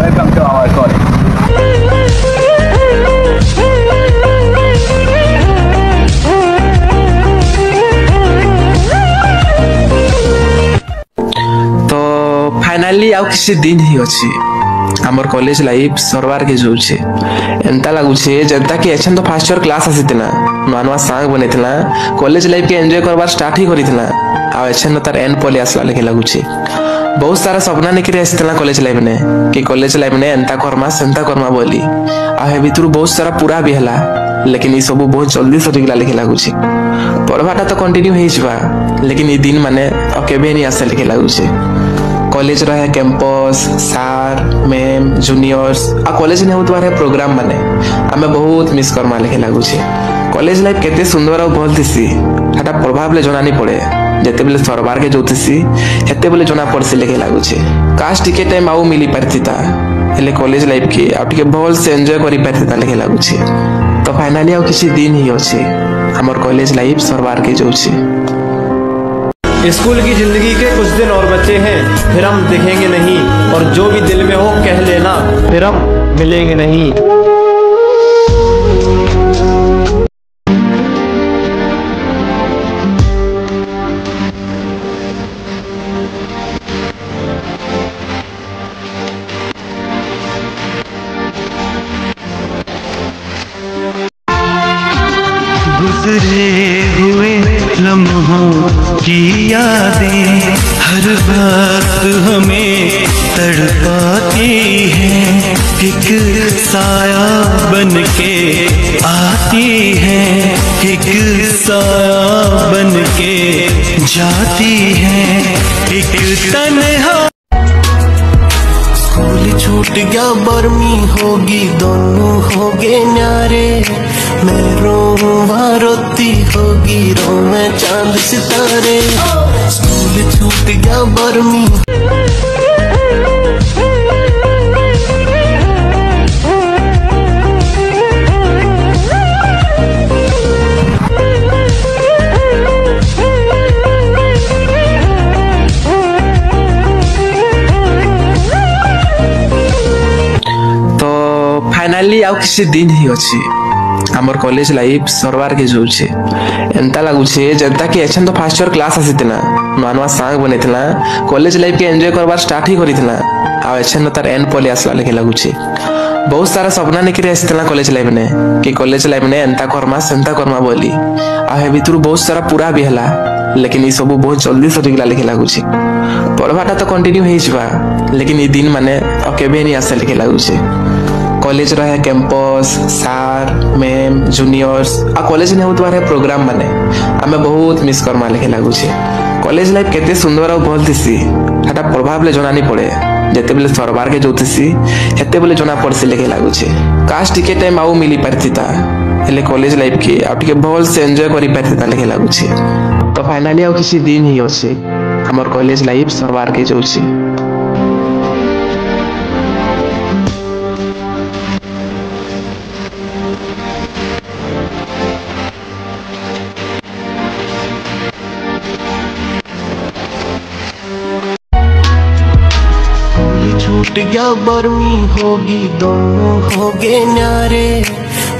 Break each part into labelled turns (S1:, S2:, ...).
S1: welcome to our college.
S2: तो finally आउ किसी दिन ही अच्छी हमर कॉलेज लाइफ सरवार के जोचे एंता लागुछे जनता के एछन तो फर्स्ट ईयर क्लास आसीतिला नुआ नुआ सांग बनेतिला कॉलेज लाइफ के एंजॉय करबार स्टार्ट ही करितिला आ एछन तार एंड पले आसला लेके लागुछे बहुत सारा सपना निकरी आसीतिला कॉलेज लाइफ ने कि कॉलेज लाइफ ने एंता करमा सेंता करमा बोली आ हे भितरु बहुत सारा पूरा भी हला लेकिन ई सब बहुत जल्दी सटिगला लेके लागुछे पढ़वाटा तो कंटिन्यू हे जिबा लेकिन ई दिन माने अकेबे नहीं आसे लेके लागुछे कॉलेज रहे कैंपस सार मैम जूनियर्स आ कॉलेज ने होत बारे प्रोग्राम माने हमें बहुत मिस करमा लेके लागुछे कॉलेज लाइफ केते सुंदर आ भल दिसी हटा प्रभाव ले जनानी पड़े जेते बेले सरबार के जोतिसी हेते बेले जना पड़सी लेके लागुछे काश टिके टाइम आउ मिली परथिता हेले कॉलेज लाइफ के आ टिके भल से एंजॉय करी परथिता लेके लागुछे तो फाइनली आउ किसी दिन ही होछे हमर कॉलेज लाइफ सरबार के जोछे
S3: स्कूल की जिंदगी के कुछ दिन और बचे हैं फिर हम दिखेंगे नहीं और जो भी दिल में हो कह लेना फिर हम मिलेंगे नहीं।
S4: गुजरे हुए लम्हों की यादें हर वक्त हमें तड़पाती हैं एक साया बन के आती हैं एक साया बन के जाती हैं एक तन्हा स्कूल छूट गया बर्मी होगी दोनों होगे न्यारे मैं रोऊंगा रोती होगी रोवे चांद सितारे स्कूल छूट गया बर्मी
S2: तो फाइनली आउ किसी दिन ही अच्छी हमर कॉलेज लाइफ सरवार के जोचे एंता लागुछे जनता के एछन तो फर्स्ट ईयर क्लास आसीतिला नुआ नुआ सांग बनेतिला कॉलेज लाइफ के एंजॉय करबार स्टार्ट ही करितिला आ एछन तार एंड पले आसला लेके लागुछे बहुत सारा सपना निकरी आसीतिला कॉलेज लाइफ ने कि कॉलेज लाइफ ने एंता करमा सेंता करमा बोली आ हे भितरु बहुत सारा पूरा भी हला लेकिन ई सब बहुत जल्दी सटिगला लेके लागुछे पढ़वाटा तो कंटिन्यू हे जिबा लेकिन ई दिन माने अकेबे नहीं आसे लेके लागुछे कॉलेज रहे कैंपस सार मैम जूनियर्स आ कॉलेज ने होत बारे प्रोग्राम माने हमें बहुत मिस करमा लेके लागुछे कॉलेज लाइफ केते सुंदर आ भल दिसी हटा प्रभाव ले जनानी पड़े जेते बेले सरबार के जोतिसी हेते बेले जना पड़सी लेके लागुछे काश टिके टाइम आउ मिली परथिता हेले कॉलेज लाइफ के आ टिके भल से एंजॉय करी परथिता लेके लागुछे तो फाइनली आउ किसी दिन ही होछे हमर कॉलेज लाइफ सरबार के जोछे
S4: छूट गया बर्मी होगी दोनों होगे न्यारे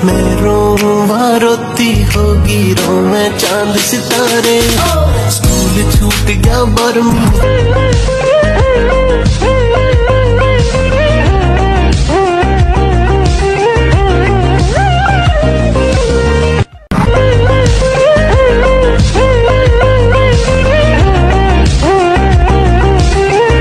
S4: मैं रोऊंगा रोती होगी रोवे चांद सितारे स्कूल छूट गया बर्मी